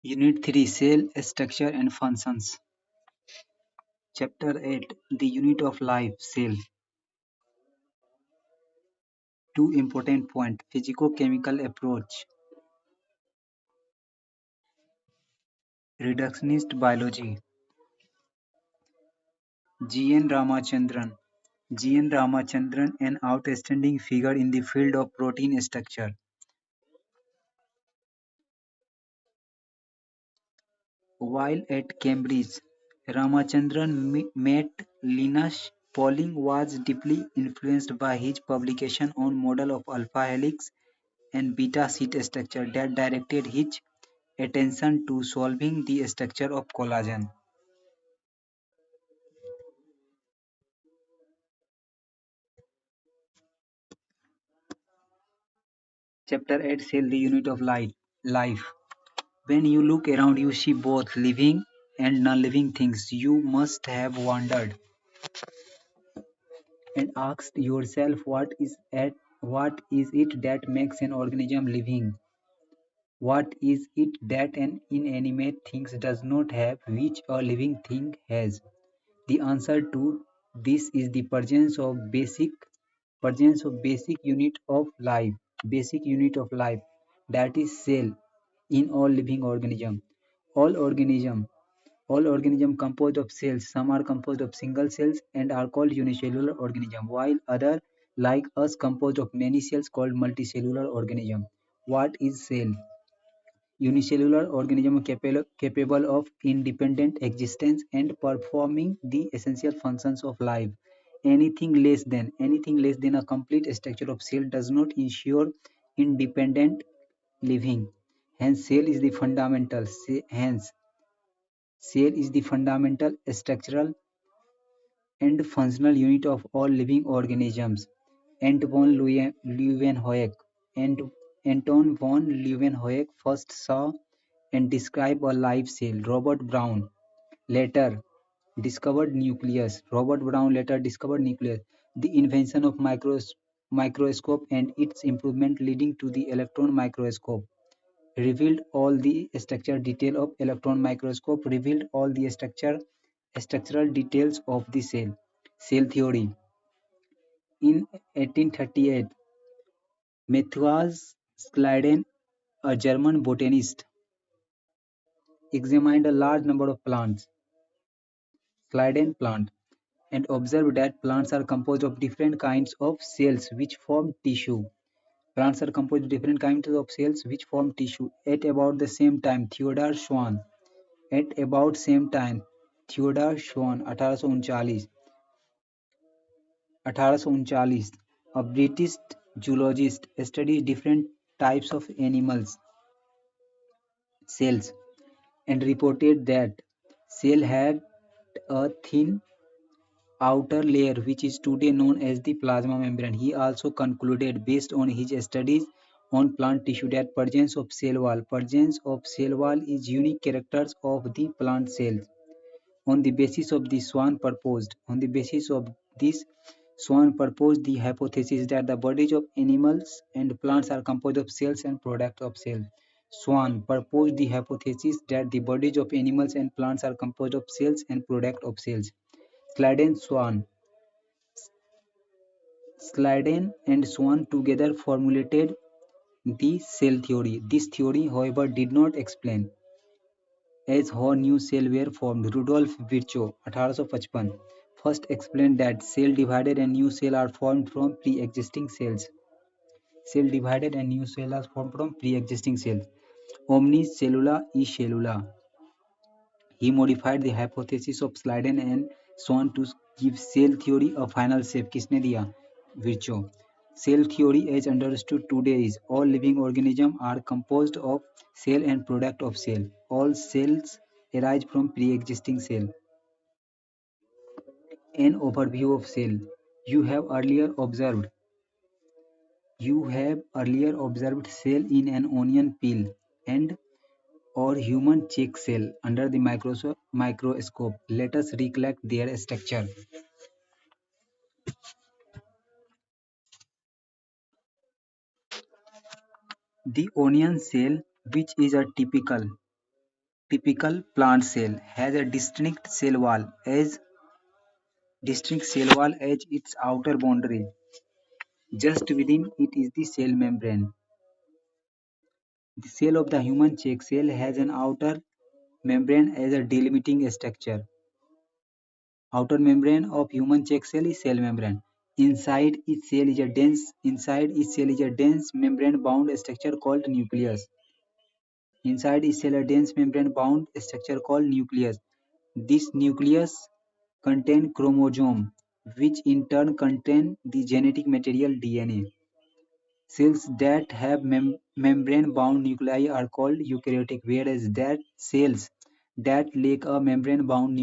Unit 3 Cell Structure and Functions. Chapter 8 The Unit of Life Cell. Two important points Physico-chemical approach, Reductionist biology. G. N. Ramachandran. G. N. Ramachandran, an outstanding figure in the field of protein structure. While at Cambridge, Ramachandran met Linus Pauling was deeply influenced by his publication on model of alpha helix and beta sheet structure that directed his attention to solving the structure of collagen. Chapter 8 Cell the Unit of Life. When you look around, you see both living and non living things. You must have wondered and asked yourself what is it that makes an organism living? What is it that an inanimate thing does not have, which a living thing has? The answer to this is the presence of basic unit of life, that is cell, in all living organism. All organism all organism composed of cells. Some are composed of single cells and are called unicellular organism, while other like us composed of many cells called multicellular organism. What is cell? Unicellular organism capable of independent existence and performing the essential functions of life. Anything less than a complete structure of cell does not ensure independent living. Hence, cell is the fundamental structural and functional unit of all living organisms. Anton Leeuwenhoek and Anton von Leeuwenhoek first saw and described a live cell. Later Robert Brown later discovered nucleus. The invention of microscope and its improvement leading to the electron microscope revealed all the structural details of the cell. Cell theory. In 1838, Matthias Schleiden, a German botanist, examined a large number of Schleiden plant, and observed that plants are composed of different kinds of cells which form tissue. Plants are composed of different kinds of cells which form tissue. At about same time, Theodor Schwann 1839, a British zoologist, studied different types of animals' cells and reported that cell had a thin outer layer which is today known as the plasma membrane. He also concluded, based on his studies on plant tissue, that presence of cell wall is unique characters of the plant cells. On the basis of this, Swan proposed the hypothesis that the bodies of animals and plants are composed of cells and products of cells. Swan proposed the hypothesis that the bodies of animals and plants are composed of cells and products of cells. Schleiden and Swan together formulated the cell theory. This theory, however, did not explain as how new cells were formed. Rudolf Virchow 1855 first explained that cell divided and new cells are formed from pre-existing cells. Cell divided and new cells are formed from pre-existing cells. Omnis cellula e cellula. He modified the hypothesis of Schleiden and Swan to give cell theory a final shape. किसने दिया? Virchow. Cell theory as understood today is all living organisms are composed of cell and product of cell. All cells arise from pre-existing cell. An overview of cell. You have earlier observed cell in an onion peel and or human cheek cell under the microscope. Let us recollect their structure. The onion cell, which is a typical Typical plant cell has a distinct cell wall as its outer boundary. Just within it is the cell membrane. The cell of the human check cell has an outer membrane as a delimiting structure. Outer membrane of human check cell is cell membrane. Inside each cell is a dense membrane bound structure called nucleus. Inside each cell a dense membrane bound structure called nucleus. This nucleus contains chromosome, which in turn contain the genetic material DNA. Cells that have membrane-bound nuclei are called eukaryotic, whereas that cells that lack a membrane-bound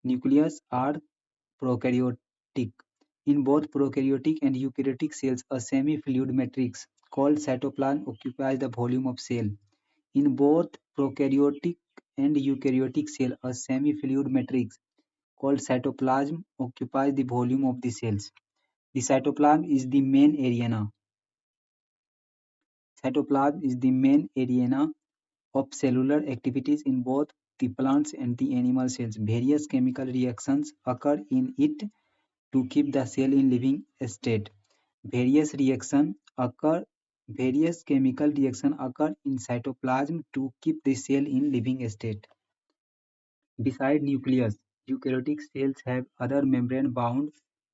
nucleus are prokaryotic. In both prokaryotic and eukaryotic cells, a semi-fluid matrix called cytoplasm occupies the volume of cell. In both prokaryotic and eukaryotic cell, a semi-fluid matrix called cytoplasm occupies the volume of the cells. The cytoplasm is the main arena of cellular activities in both the plants and the animal cells. Various chemical reactions occur in it to keep the cell in living state. Various reaction occur Various chemical reaction occur in cytoplasm to keep the cell in living state. Beside nucleus, eukaryotic cells have other membrane bound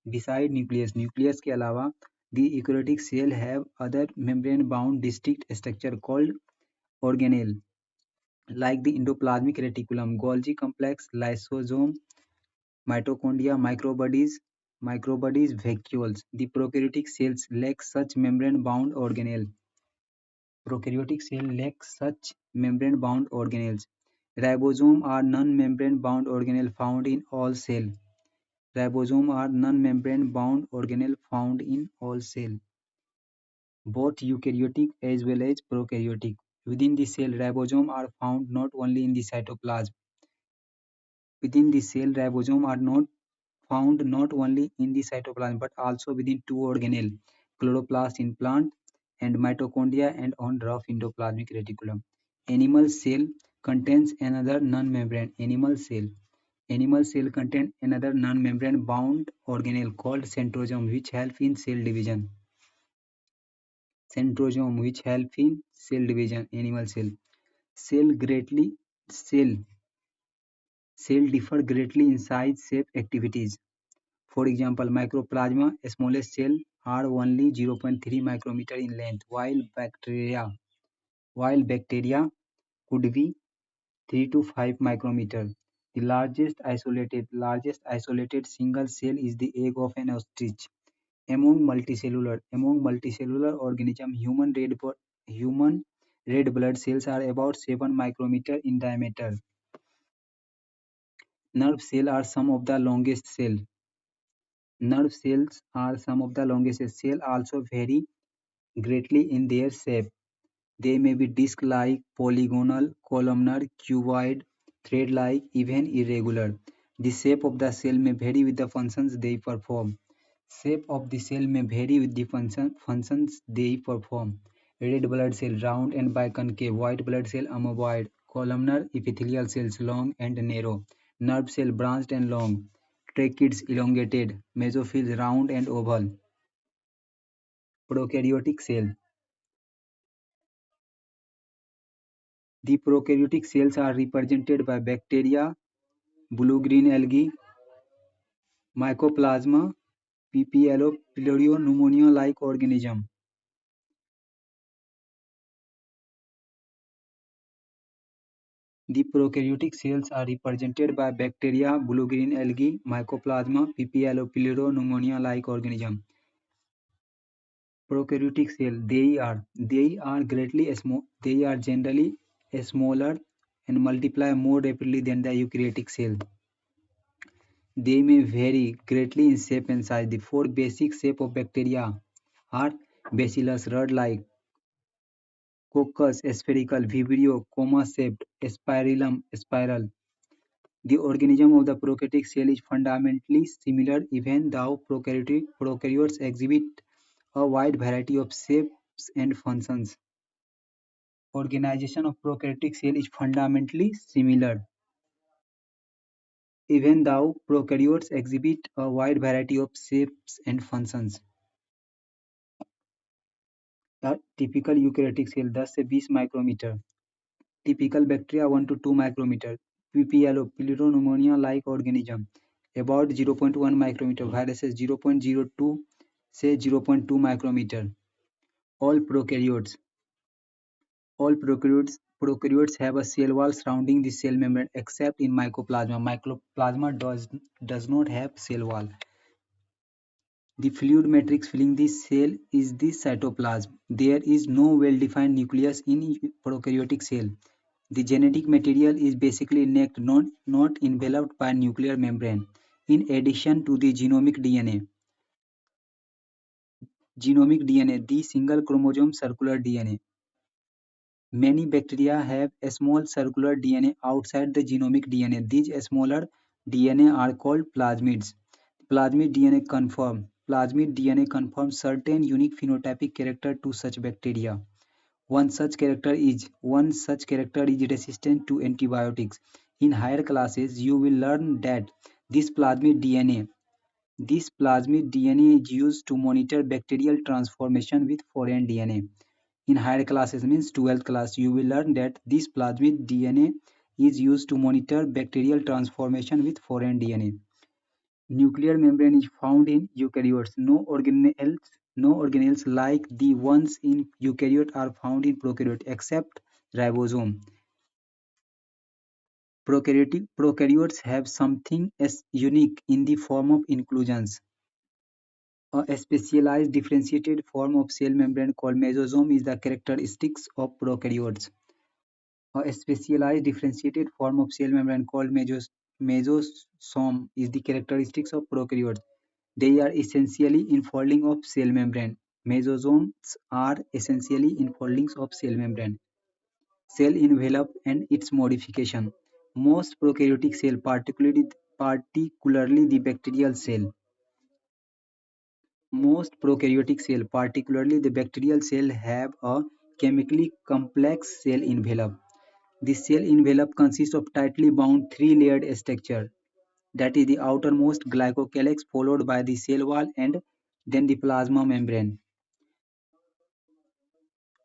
beside nucleus के अलावा the eukaryotic cell have other membrane bound distinct structure called organelle, like the endoplasmic reticulum, Golgi complex, lysosome, mitochondria, microbodies, vacuoles. The prokaryotic cells lack such membrane-bound organelle. Prokaryotic cell lack such membrane-bound organelles. Ribosome are non-membrane bound organelle found in all cell. Ribosome are non-membrane bound organelle found in all cell, both eukaryotic as well as prokaryotic. Within the cell, ribosomes are found not only in the cytoplasm. Within the cell, ribosomes are not found not only in the cytoplasm but also within two organelles, chloroplast in plant and mitochondria and on rough endoplasmic reticulum. Animal cell contains another non-membrane Animal cell contain another non-membrane bound organelle called centrosome which help in cell division. Centrosome which help in cell division. Animal cell. Cell greatly cell cell differ greatly in size, shape, activities. For example, mycoplasma, smallest cell, are only 0.3 micrometer in length, while bacteria could be 3 to 5 micrometer. The largest isolated single cell is the egg of an ostrich. Among multicellular organisms, human red blood cells are about 7 micrometer in diameter. Nerve cells are some of the longest cells. Nerve cells are some of the longest cells. Cells also vary greatly in their shape. They may be disc-like, polygonal, columnar, cuboid, thread-like, even irregular. The shape of the cell may vary with the functions they perform. Shape of the cell may vary with the functions they perform. Red blood cell round and biconcave, white blood cell amoeboid, columnar epithelial cells long and narrow, nerve cell branched and long, tracheids elongated, mesophyll round and oval. Prokaryotic cell. The prokaryotic cells are represented by bacteria, blue-green algae, mycoplasma, pneumonia pneumonia-like organism. The prokaryotic cells are represented by bacteria, blue-green algae, mycoplasma, pneumonia-like organism. Prokaryotic cell, they are generally smaller and multiply more rapidly than the eukaryotic cell. They may vary greatly in shape and size. The four basic shapes of bacteria are bacillus rod-like, coccus spherical, vibrio comma-shaped, spirillum spiral. The organism of the prokaryotic cell is fundamentally similar even though prokaryotes exhibit a wide variety of shapes and functions. Organization of prokaryotic cell is fundamentally similar, even though prokaryotes exhibit a wide variety of shapes and functions. A typical eukaryotic cell 10 से 20 micrometer. Typical bacteria 1 to 2 micrometer. PPLO, Pneumonia-like organism, about 0.1 micrometer. Viruses 0.02 से 0.2 micrometer. All prokaryotes. All prokaryotes have a cell wall surrounding the cell membrane except in mycoplasma. Mycoplasma does not have cell wall. The fluid matrix filling the cell is the cytoplasm. There is no well-defined nucleus in prokaryotic cell. The genetic material is basically naked, not enveloped by nuclear membrane. In addition to the genomic DNA, the single chromosome circular DNA. Many bacteria have a small circular DNA outside the genomic DNA. These smaller DNA are called plasmids. Plasmid DNA confirms certain unique phenotypic character to such bacteria. One such character is resistant to antibiotics. In higher classes, you will learn that this plasmid DNA is used to monitor bacterial transformation with foreign DNA. In higher classes means 12th class, you will learn that this plasmid DNA is used to monitor bacterial transformation with foreign DNA. Nuclear membrane is found in eukaryotes. No organelles like the ones in eukaryote are found in prokaryote except ribosome. Prokaryotes have something as unique in the form of inclusions. A specialized differentiated form of cell membrane called mesosome is the characteristics of prokaryotes. A specialized differentiated form of cell membrane called mesosome is the characteristics of prokaryotes. They are essentially enfolding of cell membrane. Mesosomes are essentially enfoldings of cell membrane. Cell envelope and its modification. Most prokaryotic cell, particularly the bacterial cell, have a chemically complex cell envelope. The cell envelope consists of tightly bound three-layered structure, that is the outermost glycocalyx followed by the cell wall and then the plasma membrane.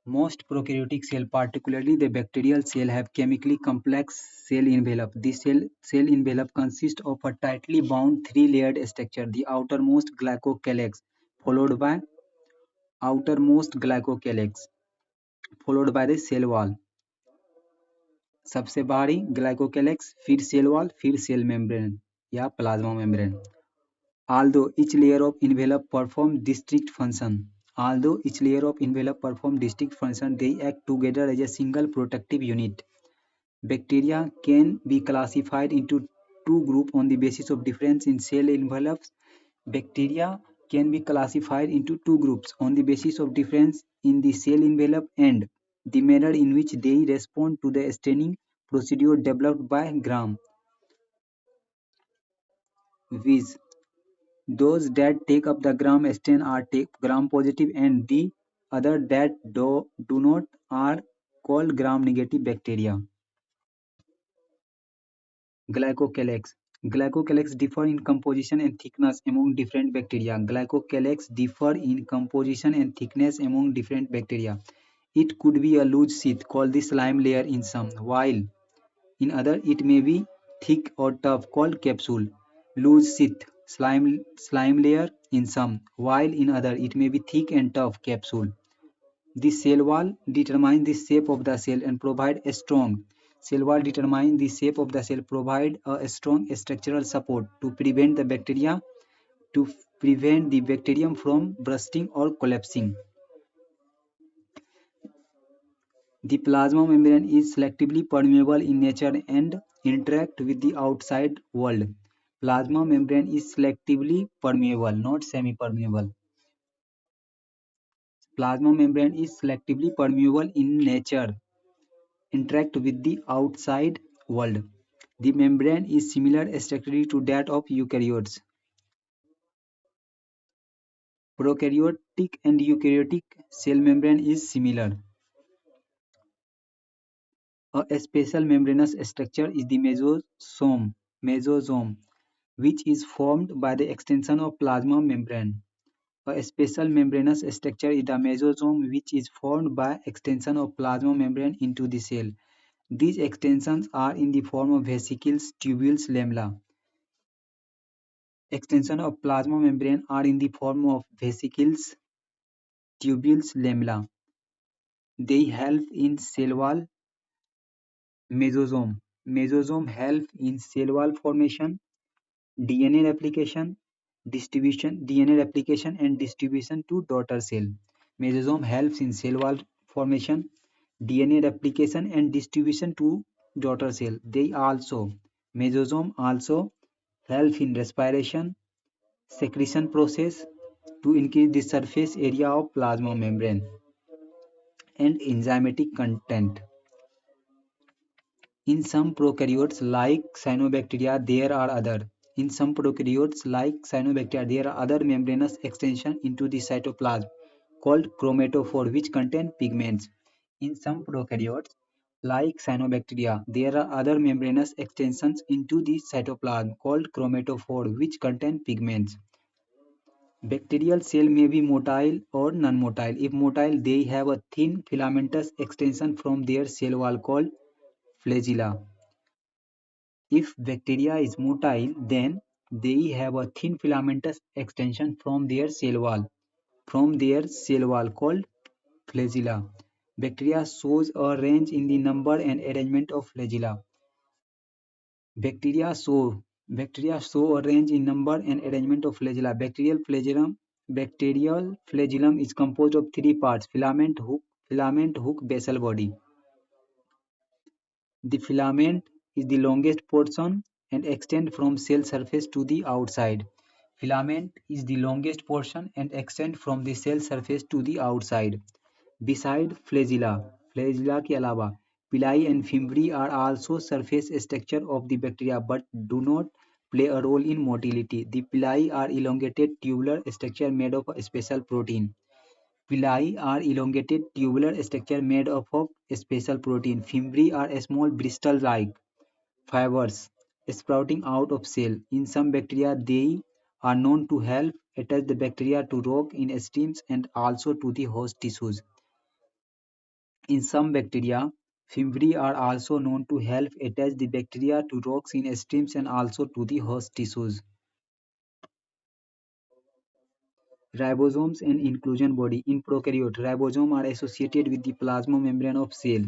Most prokaryotic cells, particularly the bacterial cell, have chemically complex cell envelope. The cell envelope consists of a tightly bound three-layered structure, the outermost glycocalyx followed by the cell wall. सबसे बाहरी glycocalyx, फिर cell wall, फिर cell membrane या plasma membrane. Although each layer of envelope performs distinct function, they act together as a single protective unit. Bacteria can be classified into two groups on the basis of difference in cell envelopes. Bacteria can be classified into two groups on the basis of difference in the cell envelope and the manner in which they respond to the staining procedure developed by Gram. Viz. Those that take up the Gram stain are Gram positive and the other that do not are called Gram negative bacteria. Glycocalyx. Glycocalyx differ in composition and thickness among different bacteria. It could be a loose sheath called the slime layer in some, while in other it may be thick or tough called capsule. Loose sheath, slime layer in some, while in other it may be thick and tough capsule. The cell wall determines the shape of the cell and provide a strong structural support to prevent the bacterium from bursting or collapsing. The plasma membrane is selectively permeable in nature and interact with the outside world. Plasma membrane is selectively permeable, not semi-permeable. Plasma membrane is selectively permeable in nature, interact with the outside world. The membrane is similar structurally to that of eukaryotes. Prokaryotic and eukaryotic cell membrane is similar. A special membranous structure is the mesosome, which is formed by the extension of plasma membrane. A special membranous structure is the mesosome, which is formed by extension of plasma membrane into the cell. These extensions are in the form of vesicles, tubules, lamella. Extension of plasma membrane are in the form of vesicles, tubules, lamella. They help in cell wall. Mesosome. Mesosome help in cell wall formation, DNA replication, DNA replication and distribution to daughter cell. Mesosome helps in cell wall formation, DNA replication and distribution to daughter cell. Mesosome also help in respiration, secretion process to increase the surface area of plasma membrane and enzymatic content. In some prokaryotes like cyanobacteria, there are other. In some prokaryotes like cyanobacteria, there are other membranous extension into the cytoplasm called chromatophore, which contain pigments. In some prokaryotes like cyanobacteria, there are other membranous extensions into the cytoplasm called chromatophore, which contain pigments. Bacterial cell may be motile or non-motile. If motile, they have a thin filamentous extension from their cell wall called flagella. If bacteria is motile, then they have a thin filamentous extension from their cell wall called flagella. Bacteria shows a range in the number and arrangement of flagella. Bacteria show a range in number and arrangement of flagella. Bacterial flagellum is composed of three parts: filament, hook, basal body. The filament is the longest portion and extends from cell surface to the outside. Filament is the longest portion and extends from the cell surface to the outside. Beside flagella के अलावा pili and fimbriae are also surface structure of the bacteria but do not play a role in motility. The pili are elongated tubular structure made of a special protein. Villi are elongated tubular structure made up of special protein. Fimbriae are small bristle-like fibers sprouting out of cell. In some bacteria, they are known to help attach the bacteria to rock in stems and also to the host tissues. In some bacteria, fimbriae are also known to help attach the bacteria to rocks in stems and also to the host tissues. Ribosomes and inclusion body. In prokaryote, ribosomes are associated with the plasma membrane of cell.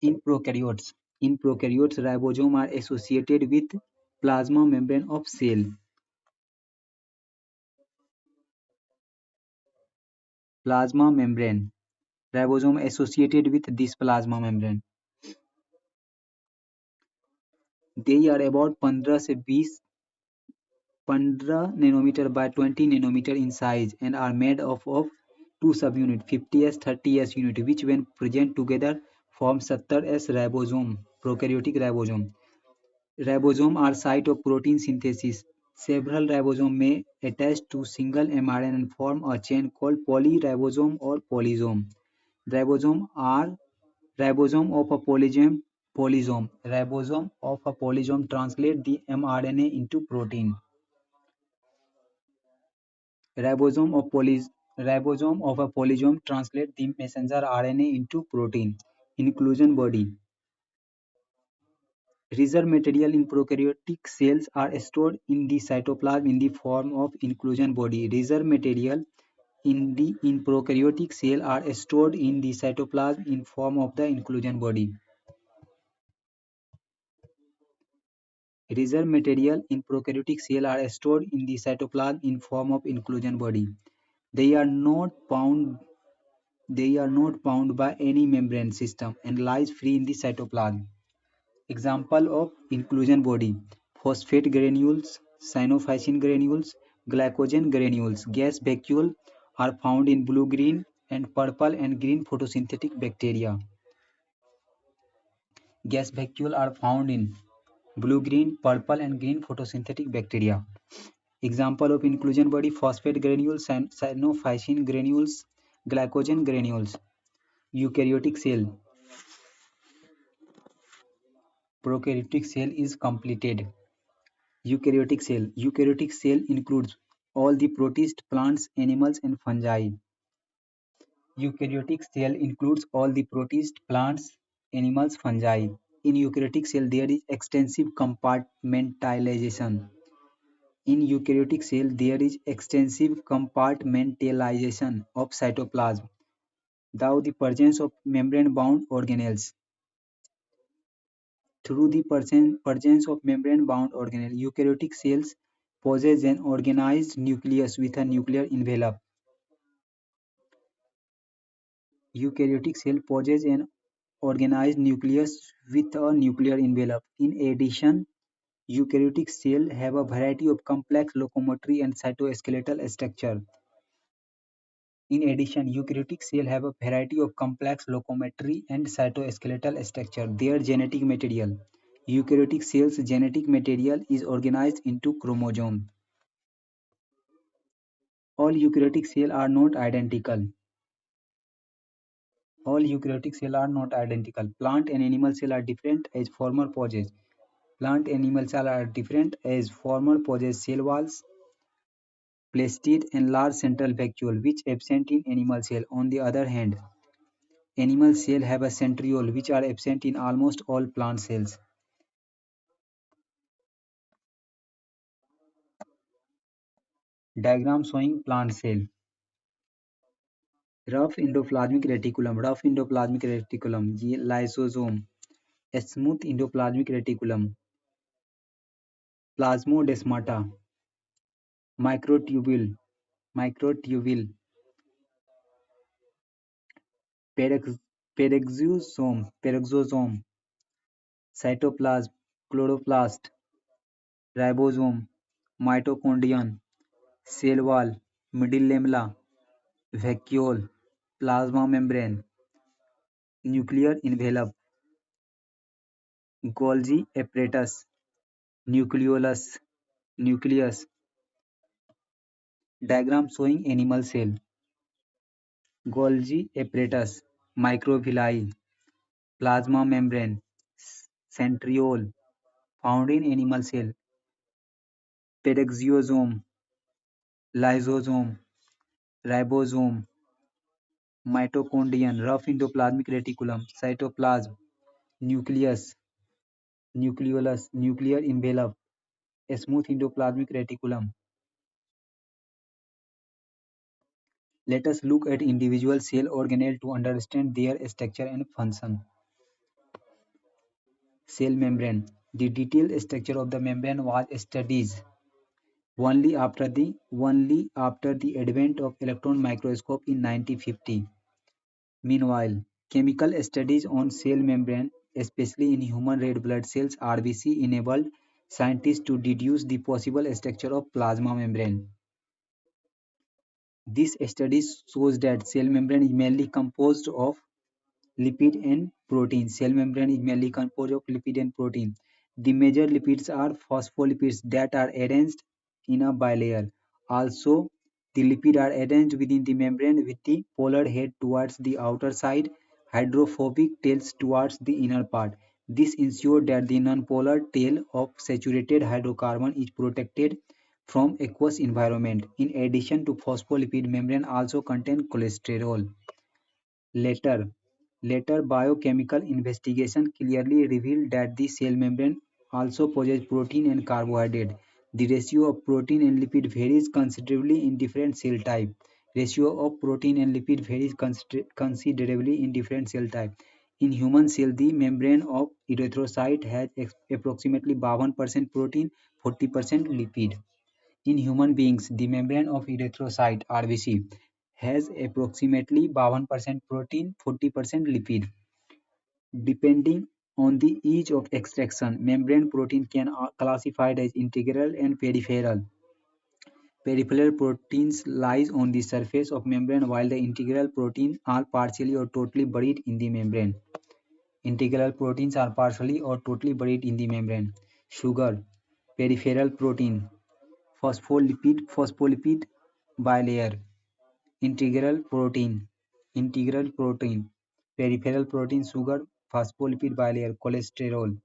In prokaryotes, ribosomes are associated with plasma membrane of cell. Plasma membrane. Ribosome associated with this plasma membrane. They are about 15 से 20 15 nanometer by 20 nanometer in size and are made up of two subunits 50s 30s unit which when present together form 70s ribosome. Prokaryotic ribosome. Ribosomes are site of protein synthesis. Several ribosomes may attach to single mRNA and form a chain called polyribosome or polysome. Ribosome of a polysome. Ribosome of a polysome translate the mRNA into protein. Ribosome of a polysome translate the messenger RNA into protein. Inclusion body. Reserve material in prokaryotic cells are stored in the cytoplasm in the form of inclusion body. Reserve material in prokaryotic cell are stored in the cytoplasm in form of the inclusion body. Reserve material in prokaryotic cell are stored in the cytoplasm in form of inclusion body. They are not bound by any membrane system and lies free in the cytoplasm. Example of inclusion body: phosphate granules, cyanophycin granules, glycogen granules. Gas vacuole are found in blue, green, and purple and green photosynthetic bacteria. Gas vacuole are found in blue, green, purple, and green photosynthetic bacteria. Example of inclusion body: phosphate granules, cyanophycin granules, glycogen granules. Eukaryotic cell. Prokaryotic cell is completed. Eukaryotic cell. Eukaryotic cell includes all the protists, plants, animals, and fungi. Eukaryotic cell includes all the protists, plants, animals, fungi. In eukaryotic cell, there is extensive compartmentalization. In eukaryotic cell, there is extensive compartmentalization of cytoplasm through the presence of membrane-bound organelles. Through the presence of membrane-bound organelles, eukaryotic cells possess an organized nucleus with a nuclear envelope. Eukaryotic cell possess an organized nucleus with a nuclear envelope. In addition, eukaryotic cells have a variety of complex locomotory and cytoskeletal structure. In addition, eukaryotic cells have a variety of complex locomotory and cytoskeletal structure. Their genetic material. Eukaryotic cells' genetic material is organized into chromosomes. All eukaryotic cells are not identical. All eukaryotic cells are not identical. Plant and animal cells are different as former possess. Plant and animal cells are different as former possess cell walls, plastid, and large central vacuole, which absent in animal cell. On the other hand, animal cells have a centriole, which are absent in almost all plant cells. Diagram showing plant cell. Rough endoplasmic reticulum. Rough endoplasmic reticulum. Lysosome. Smooth endoplasmic reticulum. Plasmodesmata. Microtubule. Microtubule. Peroxisome. Peroxisome. Cytoplasm. Chloroplast. Ribosome. Mitochondrion. Cell wall. Middle lamella. Vacuole. Plasma membrane. Nuclear envelope. Golgi apparatus. Nucleolus. Nucleus. Diagram showing animal cell. Golgi apparatus. Microvilli. Plasma membrane. Centriole. Found in animal cell. Peroxisome. Lysosome. Ribosome. Mitochondrion. Rough endoplasmic reticulum. Cytoplasm. Nucleus. Nucleolus. Nuclear envelope. Smooth endoplasmic reticulum. Let us look at individual cell organelle to understand their structure and function. Cell membrane. The detailed structure of the membrane was studied only after the advent of electron microscope in 1950. Meanwhile, chemical studies on cell membrane, especially in human red blood cells (RBC), enabled scientists to deduce the possible structure of plasma membrane. This study shows that cell membrane is mainly composed of lipid and protein. Cell membrane is mainly composed of lipid and protein. The major lipids are phospholipids that are arranged in a bilayer. Also, the lipids are arranged within the membrane with the polar head towards the outer side, hydrophobic tails towards the inner part. This ensures that the nonpolar tail of saturated hydrocarbon is protected from aqueous environment. In addition to phospholipid, membrane also contain cholesterol. Later, Later biochemical investigation clearly revealed that the cell membrane also possesses protein and carbohydrate. The ratio of protein and lipid varies considerably in different cell types. Ratio of protein and lipid varies considerably in different cell types. In human cell, the membrane of erythrocyte has approximately 52% protein, 40% lipid. In human beings, the membrane of erythrocyte (RBC) has approximately 52% protein, 40% lipid. Depending on the ease of extraction, membrane protein can classified as integral and peripheral. Peripheral proteins lies on the surface of membrane while the integral proteins are partially or totally buried in the membrane. Integral proteins are partially or totally buried in the membrane. Sugar, peripheral protein, phospholipid bilayer, integral protein, peripheral protein, sugar, phospholipid bilayer, cholesterol.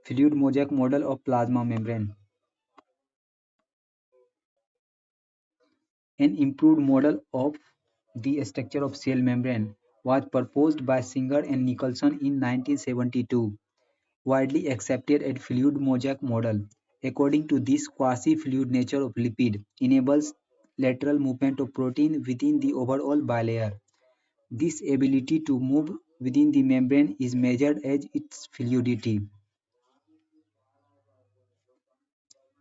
Fluid mosaic model of plasma membrane. An improved model of the structure of cell membrane was proposed by Singer and Nicholson in 1972, widely accepted as fluid mosaic model. According to this, quasi-fluid nature of lipid enables lateral movement of protein within the overall bilayer. This ability to move within the membrane is measured as its fluidity.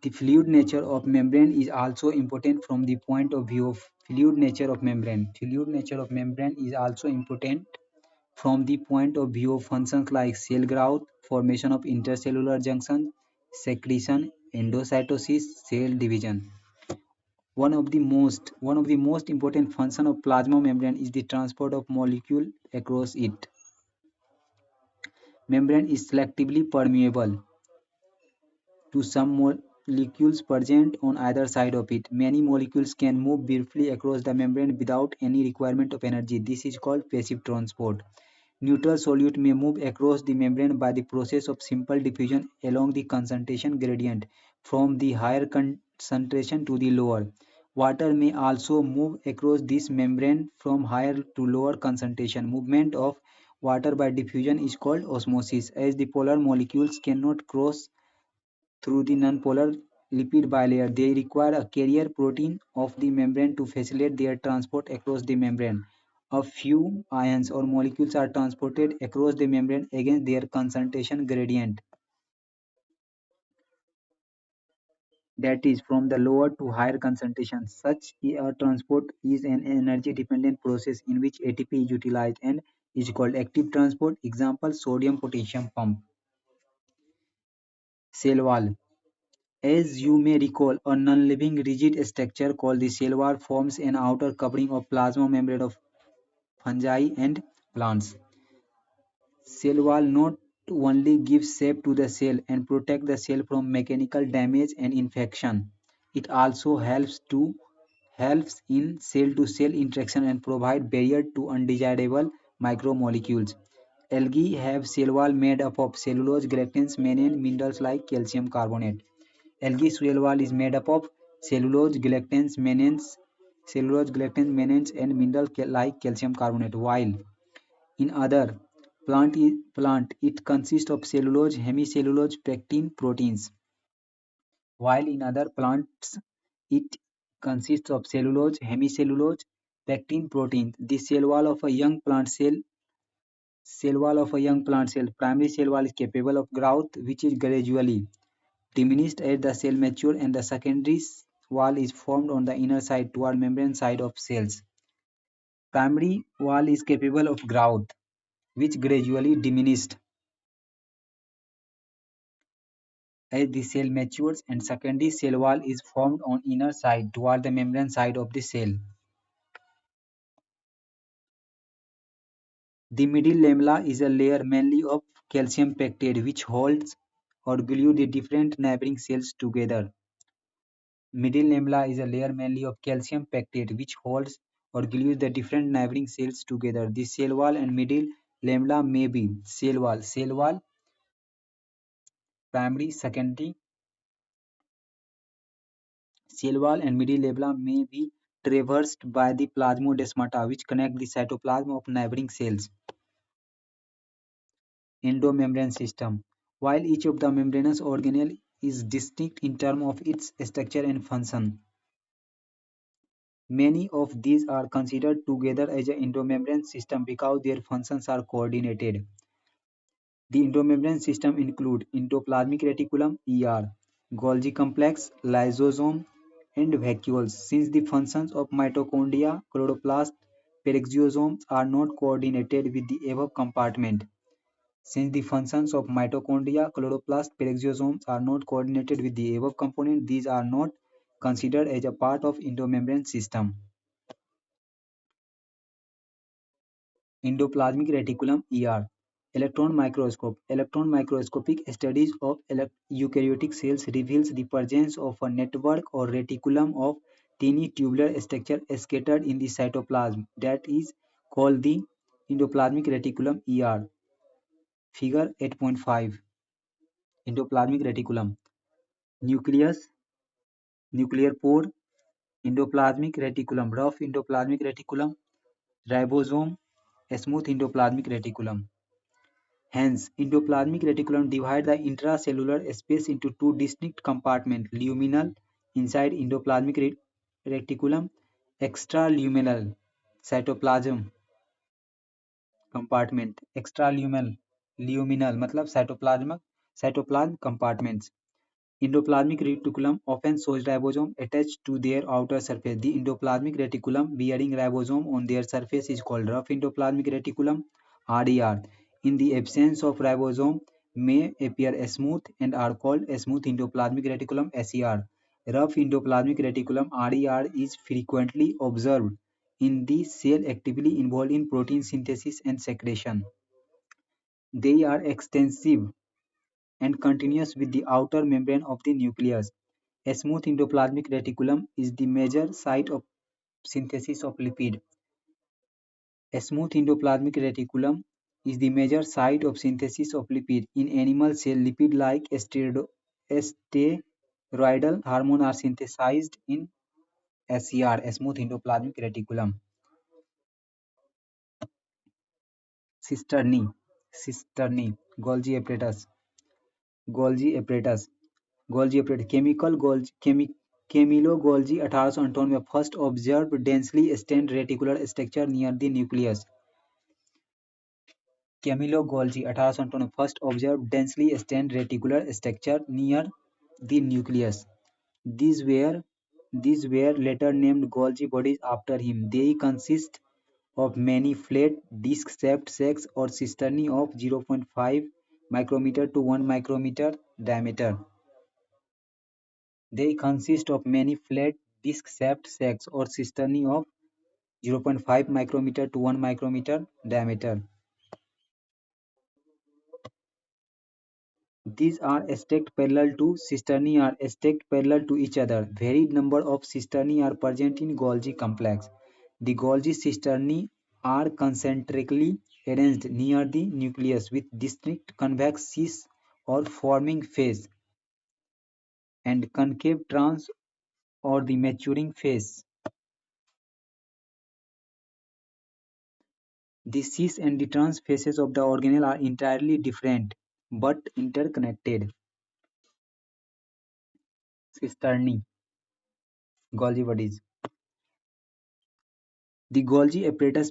The fluid nature of membrane is also important from the point of view of fluid nature of membrane. Fluid nature of membrane is also important from the point of view of functions like cell growth, formation of intercellular junctions, secretion, endocytosis, cell division. One of the most important function of plasma membrane is the transport of molecule across it. Membrane is selectively permeable to some molecules present on either side of it. Many molecules can move briefly across the membrane without any requirement of energy. This is called passive transport. Neutral solute may move across the membrane by the process of simple diffusion along the concentration gradient from the higher concentration to the lower. Water may also move across this membrane from higher to lower concentration. Movement of water by diffusion is called osmosis, as the polar molecules cannot cross through the nonpolar lipid bilayer. They require a carrier protein of the membrane to facilitate their transport across the membrane. A few ions or molecules are transported across the membrane against their concentration gradient, that is, from the lower to higher concentration. Such a transport is an energy-dependent process in which ATP is utilized and is called active transport. Example, sodium potassium pump. Cell wall. As you may recall, a non-living rigid structure called the cell wall forms an outer covering of plasma membrane of fungi and plants. Cell wall not only gives shape to the cell and protect the cell from mechanical damage and infection, it also helps in cell-to-cell interaction and provide barrier to undesirable micromolecules. Algae have cell wall made up of cellulose, gelatin, mannane, minerals like calcium carbonate. Algae cell wall is made up of cellulose, gelatin, mannans, and minerals like calcium carbonate. While in other plant it consists of cellulose, hemicellulose, pectin proteins. While in other plants it consists of cellulose, hemicellulose, pectin proteins. The cell wall of a young plant cell, primary cell wall is capable of growth, which is gradually diminished as the cell matures, and the secondary wall is formed on the inner side toward membrane side of cells. Primary wall is capable of growth, which gradually diminished as the cell matures, and secondary cell wall is formed on inner side toward the membrane side of the cell. The middle lamella is a layer mainly of calcium pectate which holds or glue the different neighboring cells together. Middle lamella is a layer mainly of calcium pectate which holds or glues the different neighboring cells together. The cell wall and middle lamella may be cell wall, primary, secondary. Cell wall and middle lamella may be traversed by the plasmodesmata which connect the cytoplasm of neighboring cells. Endomembrane system. While each of the membranous organelle is distinct in terms of its structure and function, many of these are considered together as an endomembrane system because their functions are coordinated. The endomembrane system include endoplasmic reticulum ER, Golgi complex, lysosome, and vacuoles. Since the functions of mitochondria, chloroplast, peroxisomes are not coordinated with the above compartment. Since the functions of mitochondria, chloroplast, peroxisomes are not coordinated with the above component, these are not considered as a part of endomembrane system. Endoplasmic reticulum ER. Electron microscope. Electron microscopic studies of eukaryotic cells reveals the presence of a network or reticulum of tiny tubular structure scattered in the cytoplasm that is called the Endoplasmic reticulum ER. Figure 8.5. Endoplasmic reticulum. Nucleus, nuclear pore, endoplasmic reticulum, rough endoplasmic reticulum, ribosome, smooth endoplasmic reticulum. Hence, endoplasmic reticulum divides the intracellular space into two distinct compartments: luminal inside endoplasmic reticulum, extraluminal cytoplasm compartment. Extraluminal मतलब cytoplasm compartments. Endoplasmic reticulum often shows ribosome attached to their outer surface. The endoplasmic reticulum bearing ribosome on their surface is called rough endoplasmic reticulum (RER). In the absence of ribosome, may appear smooth and are called smooth endoplasmic reticulum (SER). Rough endoplasmic reticulum (RER) is frequently observed in the cell actively involved in protein synthesis and secretion. They are extensive and continuous with the outer membrane of the nucleus. A smooth endoplasmic reticulum is the major site of synthesis of lipid. A smooth endoplasmic reticulum is the major site of synthesis of lipid. In animal cell, lipid like steroidal hormone are synthesized in SER, a smooth endoplasmic reticulum. Cisternae, Golgi apparatus, Golgi apparatus, Golgi apparatus, Camillo Golgi 1858 में first observed densely stained reticular structure near the nucleus. Camillo Golgi 1858 first observed densely stained reticular structure near the nucleus. These were later named Golgi bodies after him. They consist of many flat disc-shaped sacs or cisternae of 0.5 micrometer to 1 micrometer diameter. They consist of many flat disc-shaped sacs or cisternae of 0.5 micrometer to 1 micrometer diameter. These are stacked parallel to cisternae are stacked parallel to each other. Varied number of cisternae are present in Golgi complex. The Golgi cisternae are concentrically arranged near the nucleus with distinct convex sheaths or forming phase and concave trans or the maturing phase. The sheaths and the trans phases of the organelle are entirely different but interconnected. Cisternae, Golgi bodies. The Golgi apparatus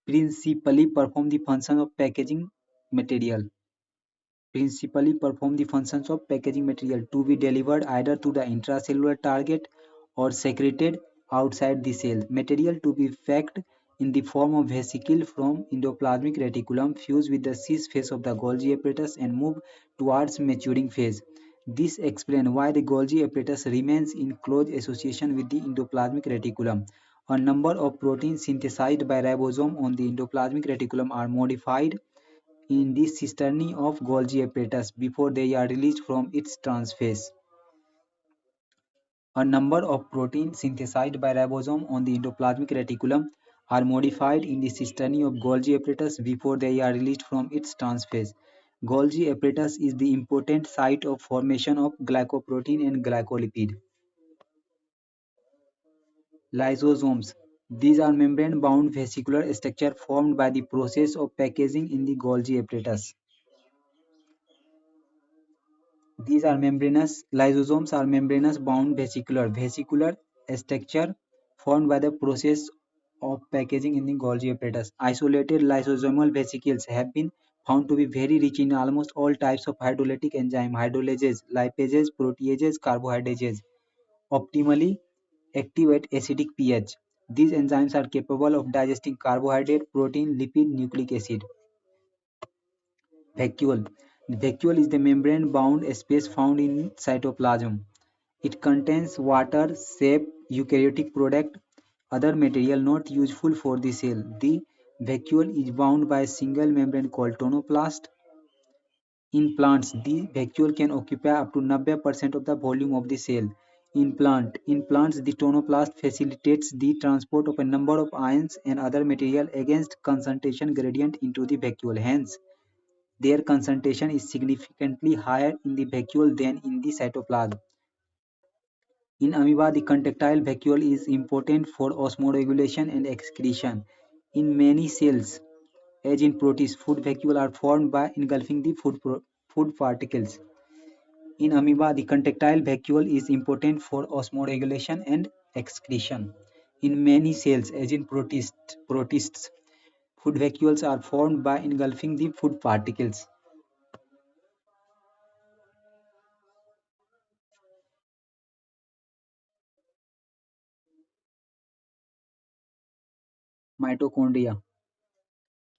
principally perform the functions of packaging material to be delivered either to the intracellular target or secreted outside the cell. Material to be packed in the form of vesicle from endoplasmic reticulum fuse with the sheath phase of the Golgi apparatus and move towards maturing phase. This explains why the Golgi apparatus remains in close association with the endoplasmic reticulum. A number of proteins synthesized by ribosome on the endoplasmic reticulum are modified in the cisternae of Golgi apparatus before they are released from its transphase. A number of proteins synthesized by ribosome on the endoplasmic reticulum are modified in the cisternae of Golgi apparatus before they are released from its transphase. Golgi apparatus is the important site of formation of glycoprotein and glycolipid. Lysosomes. These are membrane-bound vesicular structures formed by the process of packaging in the Golgi apparatus. Lysosomes are membranous bound vesicular structure formed by the process of packaging in the Golgi apparatus. Isolated lysosomal vesicles have been found to be very rich in almost all types of hydrolytic enzyme, hydrolases, lipases, proteases, carbohydrates, optimally active at acidic pH. These enzymes are capable of digesting carbohydrate, protein, lipid, nucleic acid. Vacuole. The vacuole is the membrane-bound space found in cytoplasm. It contains water, sap, eukaryotic product, other material not useful for the cell. The vacuole is bound by a single membrane called tonoplast. In plants, the vacuole can occupy up to 90% of the volume of the cell. In plants, the tonoplast facilitates the transport of a number of ions and other material against concentration gradient into the vacuole. Hence, their concentration is significantly higher in the vacuole than in the cytoplasm. In amoeba, the contractile vacuole is important for osmoregulation and excretion. In many cells, as in protists, food vacuoles are formed by engulfing the food particles. In amoeba, the contractile vacuole is important for osmoregulation and excretion. In many cells, as in protists, food vacuoles are formed by engulfing the food particles. Mitochondria.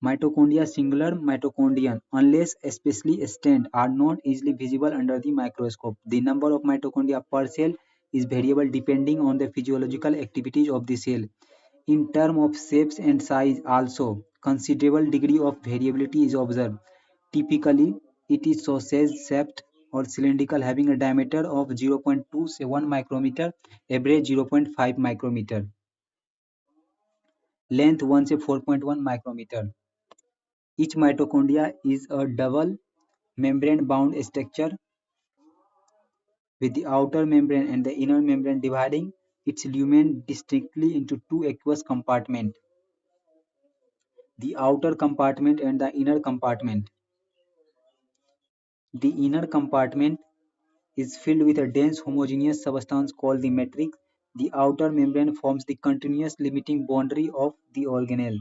Mitochondria singular mitochondrion, unless especially stained, are not easily visible under the microscope. The number of mitochondria per cell is variable depending on the physiological activities of the cell. In terms of shapes and size also, considerable degree of variability is observed. Typically, it is sausage-shaped or cylindrical, having a diameter of 0.27 micrometer, average 0.5 micrometer, length 1 to 4.1 micrometer. Each mitochondria is a double membrane-bound structure with the outer membrane and the inner membrane dividing its lumen distinctly into two aqueous compartments, the outer compartment and the inner compartment. The inner compartment is filled with a dense homogeneous substance called the matrix. The outer membrane forms the continuous limiting boundary of the organelle.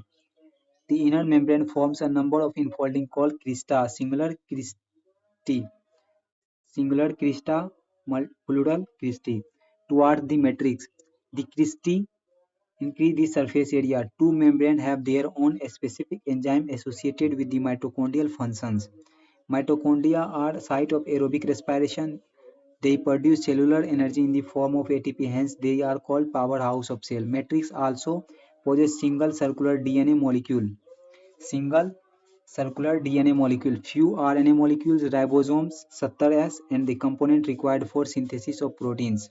The inner membrane forms a number of infolding called crista, singular crista, plural cristae, toward the matrix. The cristae increase the surface area. Two membranes have their own specific enzyme associated with the mitochondrial functions. Mitochondria are site of aerobic respiration. They produce cellular energy in the form of ATP, hence they are called powerhouse of cell. Matrix also possess single circular DNA molecule. Single circular DNA molecule. Few RNA molecules, ribosomes 70S, and the component required for synthesis of proteins.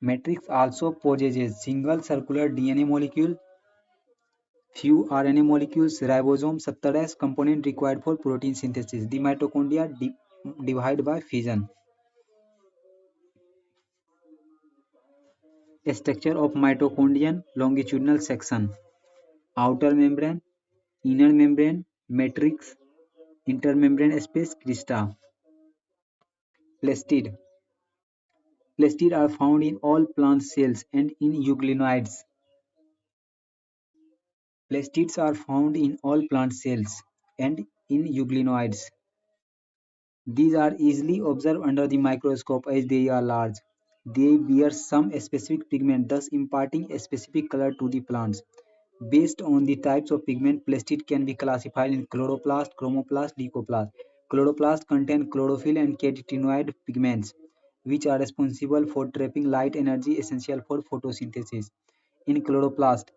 Matrix also possesses single circular DNA molecule, few RNA molecules, ribosome 70S, component required for protein synthesis. The mitochondria divide by fission. Structure of mitochondrion longitudinal section: outer membrane, inner membrane, matrix, intermembrane space, crista. Plastid. Plastid are found in all plant cells and in euglenoids. Plastids are found in all plant cells and in euglenoids. These are easily observed under the microscope as they are large. They bear some specific pigment, thus imparting a specific color to the plants. Based on the types of pigment, plastid can be classified in chloroplast, chromoplast, leucoplast. Chloroplast contain chlorophyll and carotenoid pigments, which are responsible for trapping light energy essential for photosynthesis. In chloroplast,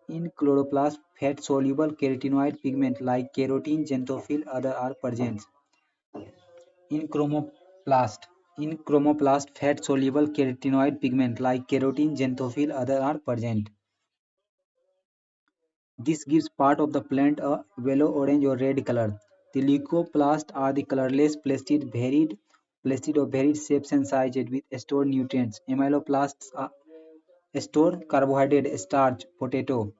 fat-soluble carotenoid pigment like carotene, xanthophyll, other are present. In chromoplast, fat-soluble carotenoid pigment like carotene, xanthophyll, other are present. This gives part of the plant a yellow, orange, or red color. The leucoplasts are the colorless plastid of varied shapes and sizes with stored nutrients. Amyloplasts store carbohydrate, starch, potato.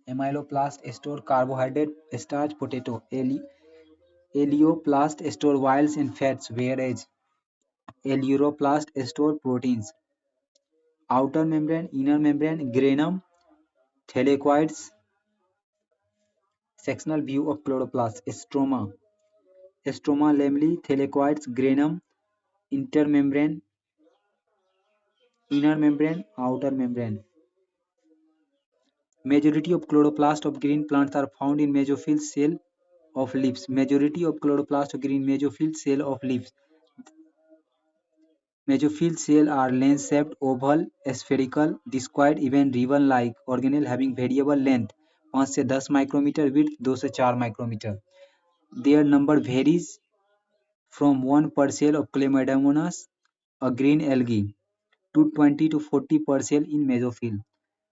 Amyloplasts store carbohydrate, starch, potato. Elioplasts store oils and fats, whereas eleuroplasts store proteins. Outer membrane, inner membrane, granum, thylakoids. Sectional view of chloroplast. Stroma. Stroma lamellii, thylakoids, granum, intermembrane, inner membrane, outer membrane. Majority of chloroplasts of green plants are found in mesophyll cell of leaves. Majority of chloroplasts of green mesophyll cell of leaves. Mesophyll cells are lens-shaped, oval, spherical, discoid, even ribbon-like organelle having variable length 5 से 10 micrometer, width 2 से 4 micrometer. Their number varies from 1 per cell of Chlamydomonas, a green algae. to 20 to 40 per cell in mesophyll.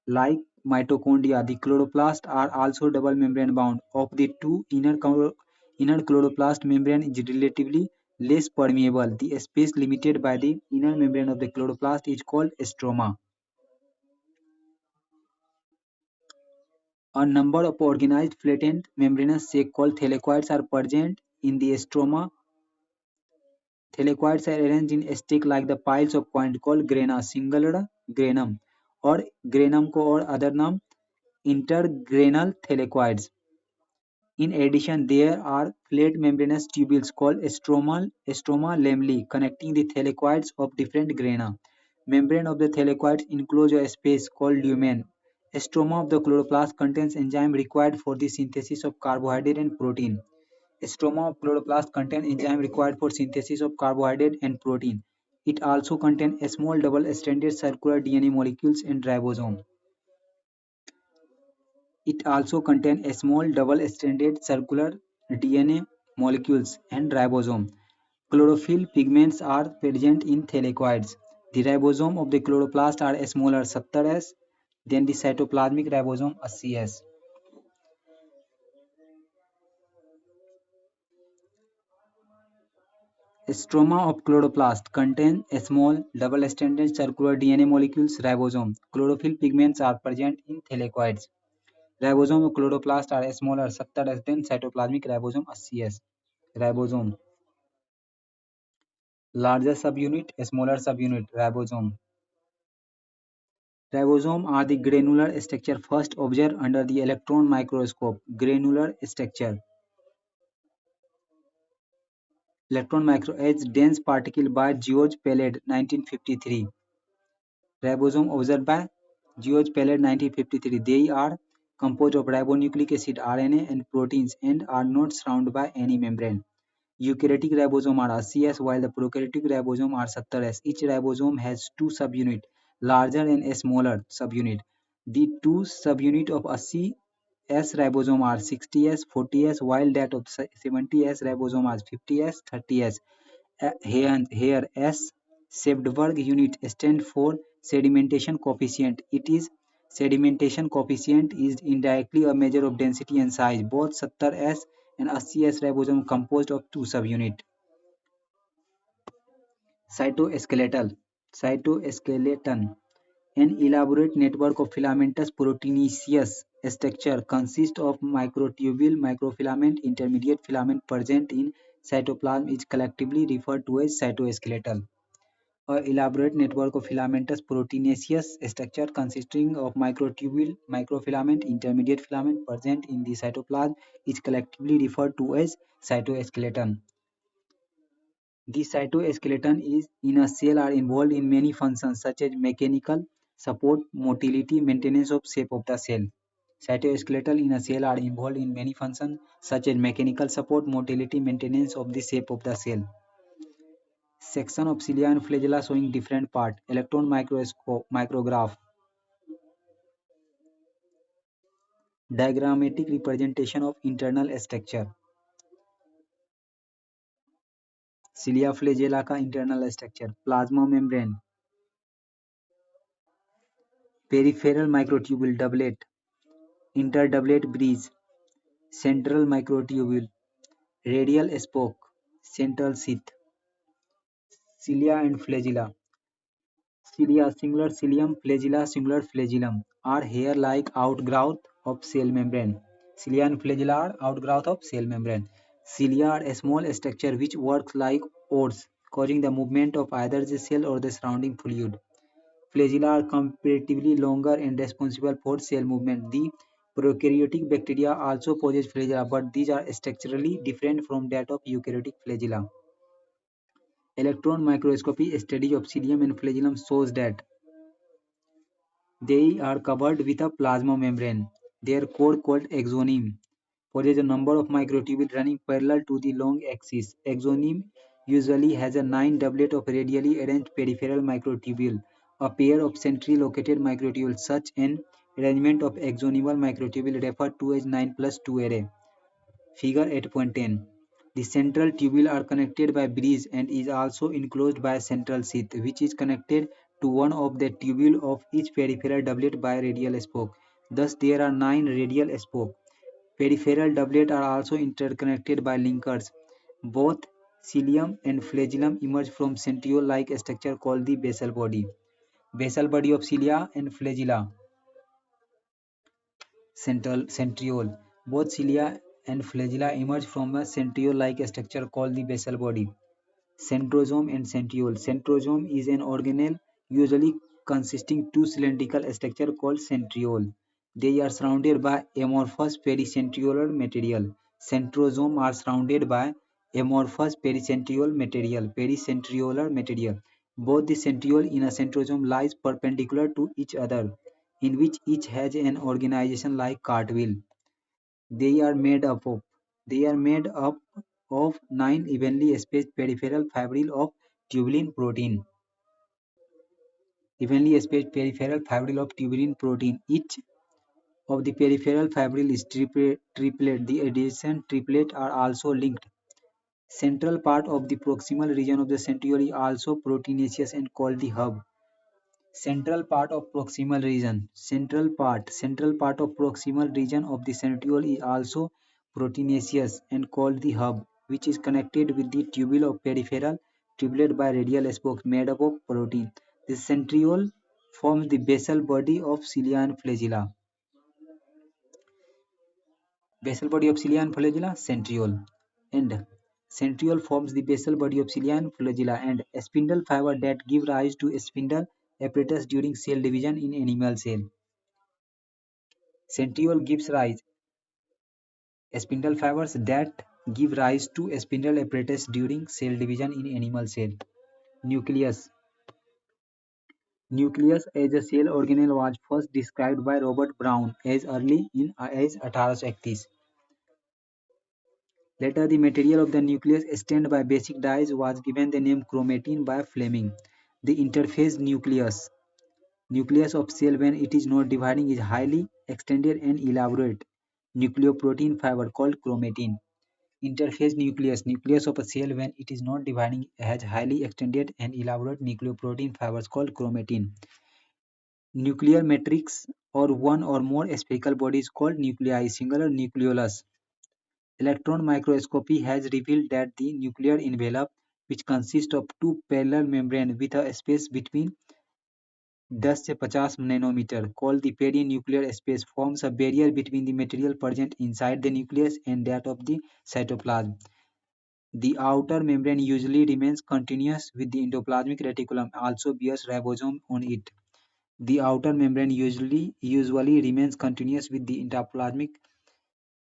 Like mitochondria, the chloroplasts are also double membrane bound. Of the two, inner chloroplast membrane is relatively less permeable. The space limited by the inner membrane of the chloroplast is called stroma. A number of organized flattened membranous sacs called thylakoids are present in the stroma. Thylakoids are arranged in stack like the piles of coins called grana, singular granum, or granum को और other name intergranal thylakoids. In addition, there are flat membranous tubules called stroma lamella connecting the thylakoids of different grana. Membrane of the thylakoids enclose a space called lumen. Stroma of the chloroplast contains enzyme required for the synthesis of carbohydrate and protein. Stroma of chloroplast contains enzyme required for synthesis of carbohydrate and protein. It also contains small double-stranded circular DNA molecules and ribosome. It also contains small double-stranded circular DNA molecules and ribosome. Chlorophyll pigments are present in thylakoids. The ribosome of the chloroplast are smaller 70s than the cytoplasmic ribosome 80s. Stroma of chloroplast contain small double-stranded circular DNA molecules ribosome. Chlorophyll pigments are present in thylakoids. Ribosome of chloroplast are smaller 70s than cytoplasmic ribosome 80s. Ribosome. Larger subunit, smaller subunit, ribosome. Ribosomes are the granular structure first observed under the electron microscope. Granular structure. Electron micro as dense particle by George Palade 1953. Ribosome observed by George Palade 1953. They are composed of ribonucleic acid RNA and proteins and are not surrounded by any membrane. Eukaryotic ribosome are ACS while the prokaryotic ribosome are 70S. Each ribosome has two subunits, larger and a smaller subunit. The two subunits of ACS ribosome are 60S, 40S, while that of 70S ribosome are 50S, 30S. Here S Septberg unit stands for sedimentation coefficient. It is sedimentation coefficient is indirectly a measure of density and size. Both 70S and 80S ribosome composed of two subunits. Cytoskeleton. An elaborate network of filamentous proteinaceous structure consists of microtubule, microfilament, intermediate filament present in cytoplasm is collectively referred to as cytoskeleton. An elaborate network of filamentous proteinaceous structure consisting of microtubule, microfilament, intermediate filament present in the cytoplasm is collectively referred to as cytoskeleton. The cytoskeleton is in a cell are involved in many functions such as mechanical support, motility, maintenance of shape of the cell. Cytoskeleton in a cell are involved in many functions such as mechanical support, motility, maintenance of the shape of the cell. Section of cilia and flagella showing different part. Electron micrograph. Diagrammatic representation of internal structure. Cilia flagella का internal structure. Plasma membrane. Peripheral microtubule doublet. Interdoublet bridge. Central microtubule. Radial spoke. Central sheath. Cilia and flagella. Cilia singular cilium, flagella singular flagellum are hair-like outgrowth of cell membrane. Cilia and flagella are outgrowth of cell membrane. Cilia are a small structure which works like oars, causing the movement of either the cell or the surrounding fluid. Flagella are comparatively longer and responsible for cell movement. The prokaryotic bacteria also possess flagella, but these are structurally different from that of eukaryotic flagella. Electron microscopy study of cilium and flagellum shows that they are covered with a plasma membrane. Their core, called axoneme, possesses a number of microtubules running parallel to the long axis. Axoneme usually has a 9 doublet of radially arranged peripheral microtubule, a pair of centrally located microtubules. Such an arrangement of axonemal microtubule referred to as 9 plus 2 array. Figure 8.10. The central tubule are connected by bridge and is also enclosed by a central sheath, which is connected to one of the tubule of each peripheral doublet by radial spoke. Thus, there are 9 radial spokes. Peripheral doublets are also interconnected by linkers. Both cilium and flagellum emerge from centriole-like structure called the basal body. Basal body of cilia and flagella. Centriole. Both cilia and flagella emerge from a centriole-like structure called the basal body. Centrosome and centriole. Centrosome is an organelle usually consisting two cylindrical structure called centriole. They are surrounded by amorphous pericentriolar material. Centrosome are surrounded by amorphous pericentriolar material. Both the centriole in a centrosome lies perpendicular to each other, in which each has an organization like cartwheel. They are made up of they are made up of 9 evenly spaced peripheral fibrils of tubulin protein. Evenly spaced peripheral fibril of tubulin protein. Each of the peripheral fibril is triplet. The adjacent triplet are also linked. Central part of the proximal region of the centriole is also proteinaceous and called the hub. Central part of proximal region. Central part of proximal region of the centriole is also proteinaceous and called the hub, which is connected with the tubule of peripheral triplet by radial spokes made up of protein. The centriole forms the basal body of cilia and flagella. Basal body of cilia and flagella, centriole. And centriole forms the basal body of cilia and flagella, and a spindle fiber that give rise to a spindle apparatus during cell division in animal cell. Centriole gives rise spindle fibers that give rise to a spindle apparatus during cell division in animal cell. Nucleus. Nucleus as a cell organelle was first described by Robert Brown as early in as 1831. Later, the material of the nucleus stained by basic dyes was given the name chromatin by Fleming. The interphase nucleus of cell when it is not dividing is highly extended and elaborate nucleoprotein fiber called chromatin. Interphase nucleus of a cell when it is not dividing has highly extended and elaborate nucleoprotein fibers called chromatin. Nuclear matrix or one or more spherical bodies called nuclei, singular nucleolus. Electron microscopy has revealed that the nuclear envelope, which consists of two parallel membranes with a space between 10 से 50 nanometer, called the perinuclear space, forms a barrier between the material present inside the nucleus and that of the cytoplasm. The outer membrane usually remains continuous with the endoplasmic reticulum, also bears ribosome on it. The outer membrane usually remains continuous with the endoplasmic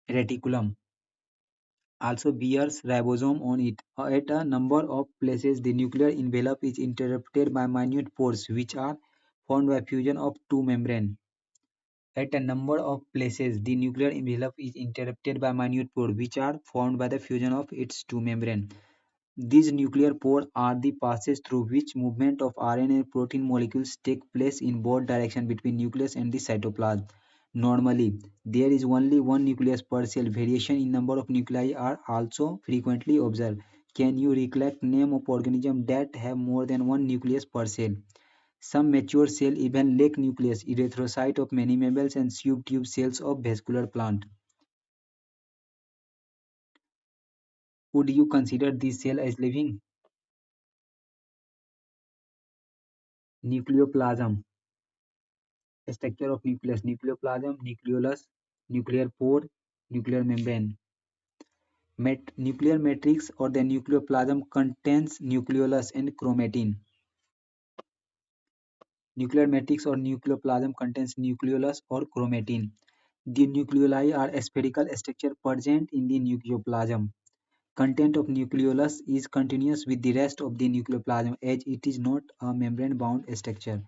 reticulum, also bears ribosome on it. At a number of places, the nuclear envelope is interrupted by minute pores, which are formed by fusion of two membranes. At a number of places, the nuclear envelope is interrupted by minute pores, which are formed by the fusion of its two membranes. These nuclear pores are the passages through which movement of RNA and protein molecules take place in both directions between nucleus and the cytoplasm. Normally, there is only one nucleus per cell. Variation in number of nuclei are also frequently observed. Can you recollect name of organisms that have more than one nucleus per cell? Some mature cells even lack nucleus, erythrocyte of many mammals and soup tube cells of vascular plant. Would you consider these cells as living? Nucleoplasm. Structure of nucleus: nucleoplasm, nucleolus, nuclear pore, nuclear membrane. Nuclear matrix or the nucleoplasm contains nucleolus and chromatin. Nuclear matrix or nucleoplasm contains nucleolus or chromatin. The nucleoli are spherical structure present in the nucleoplasm. Content of nucleolus is continuous with the rest of the nucleoplasm as it is not a membrane-bound structure.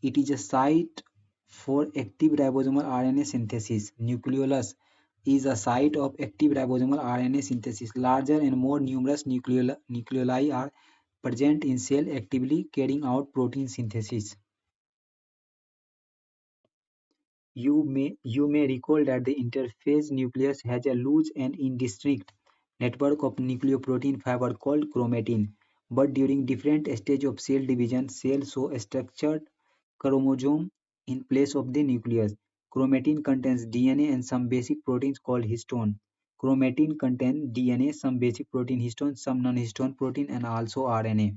It is a site for active ribosomal RNA synthesis. Nucleolus is a site of active ribosomal RNA synthesis. Larger and more numerous nucleoli are present in cell actively carrying out protein synthesis. You may recall that the interphase nucleus has a loose and indistinct network of nucleoprotein fiber called chromatin. but during different stage of cell division, cells show a structured chromosome in place of the nucleus. Chromatin contains DNA and some basic proteins called histone. Chromatin contains DNA, some basic protein histone, some non-histone protein, and also RNA.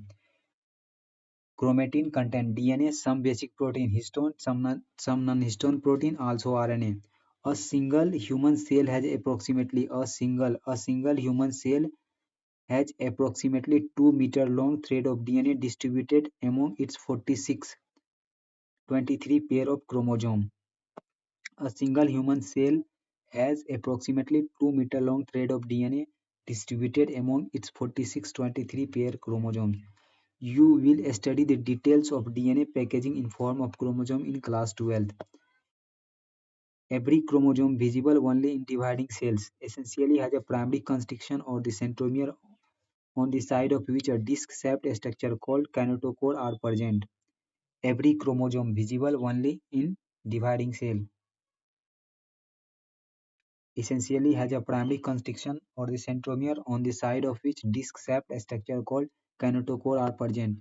Chromatin contains DNA, some basic protein histone, some non-histone protein, also RNA. A single human cell has approximately a single human cell has approximately 2 meter long thread of DNA distributed among its 46 23 pair of chromosomes. A single human cell has approximately 2 meter long thread of DNA distributed among its 46 23 pair chromosomes. You will study the details of DNA packaging in form of chromosome in class 12. Every chromosome visible only in dividing cells essentially has a primary constriction or the centromere on the side of which a disc-shaped structure called kinetochore are present. Every chromosome visible only in dividing cell essentially has a primary constriction or the centromere on the side of which disc-shaped structure called kinetochore are present.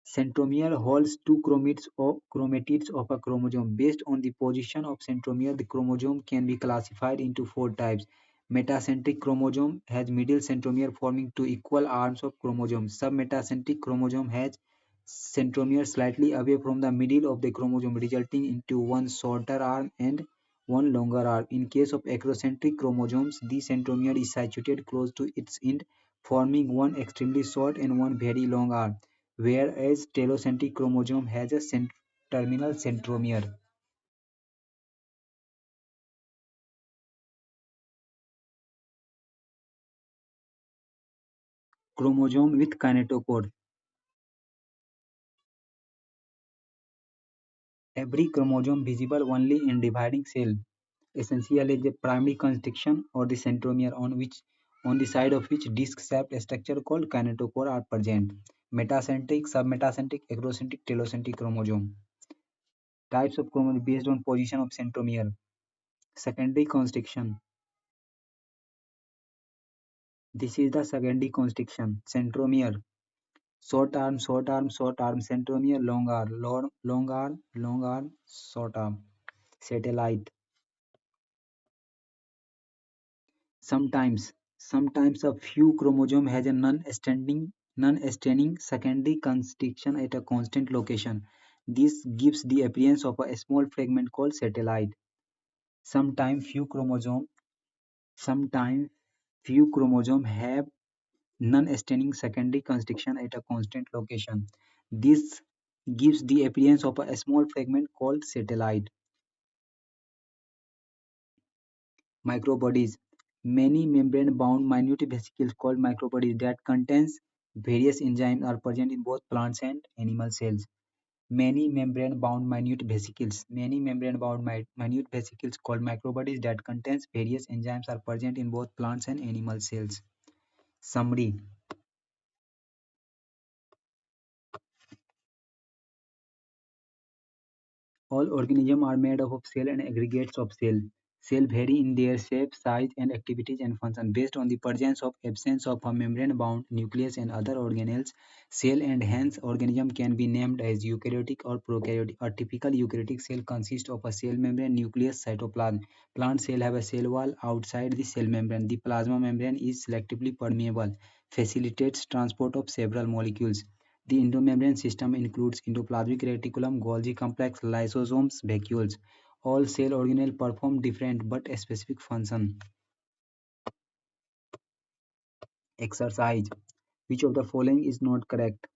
Centromere holds two chromatids of a chromosome. Based on the position of centromere, the chromosome can be classified into four types. Metacentric chromosome has middle centromere forming two equal arms of chromosome. Submetacentric chromosome has centromere slightly away from the middle of the chromosome, resulting into one shorter arm and one longer arm. In case of acrocentric chromosomes, the centromere is situated close to its end, forming one extremely short and one very long arm, whereas telocentric chromosome has a terminal centromere. Chromosome with kinetochore. Every chromosome visible only in dividing cell essentially is a primary constriction or the centromere on the side of which disc-shaped structure called kinetochore are present. Metacentric, submetacentric, acrocentric, telocentric chromosome. Types of chromosome based on position of centromere. Secondary constriction. This is the secondary constriction. Centromere. Short arm, short arm, short arm, centromere, long arm, long arm, long arm, short arm. Satellite. Sometimes a few chromosome has a non-staining secondary constriction at a constant location. This gives the appearance of a small fragment called satellite. Sometimes sometime few chromosome have non-staining secondary constriction at a constant location. This gives the appearance of a small fragment called satellite. Microbodies. Many membrane-bound minute vesicles called microbodies that contains various enzymes are present in both plants and animal cells. Many membrane-bound minute vesicles called microbodies that contains various enzymes are present in both plants and animal cells. Summary. All organisms are made up of cells and aggregates of cells. Cells vary in their shape, size, and activities and function based on the presence or absence of a membrane-bound nucleus and other organelles. Cell and hence organism can be named as eukaryotic or prokaryotic. A typical eukaryotic cell consists of a cell membrane, nucleus, cytoplasm. Plant cells have a cell wall outside the cell membrane. The plasma membrane is selectively permeable, facilitates transport of several molecules. The endomembrane system includes endoplasmic reticulum, Golgi complex, lysosomes, vacuoles. All cell organelles perform different but specific functions. Exercise. Which of the following is not correct?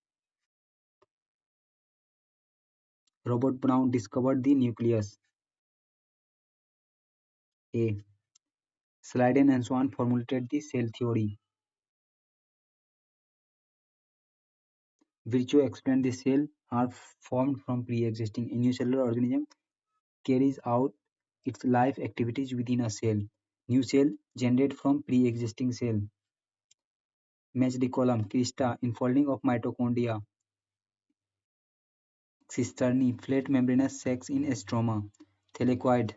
Robert Brown discovered the nucleus. A. Sliden and Swan formulated the cell theory. Virchow explained the cells are formed from pre-existing. A unicellular organism carries out its life activities within a cell. New cell generate from pre-existing cell. Mesothelium, crista, enfolding of mitochondria. Cisternae, flat membranous sacs in stroma. Thylakoid,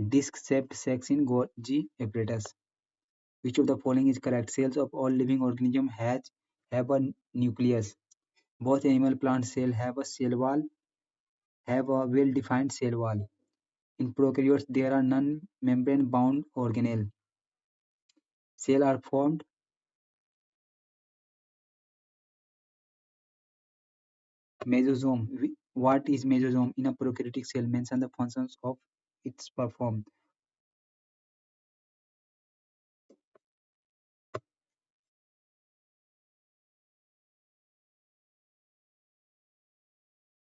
disc-shaped sacs in Golgi apparatus. Which of the following is correct? Cells of all living organisms have a nucleus. Both animal plant cell have a well-defined cell wall. In prokaryotes, there are non-membrane bound organelle. Cells are formed. Mesosome. What is mesosome? In a prokaryotic cell, mention the functions of its perform.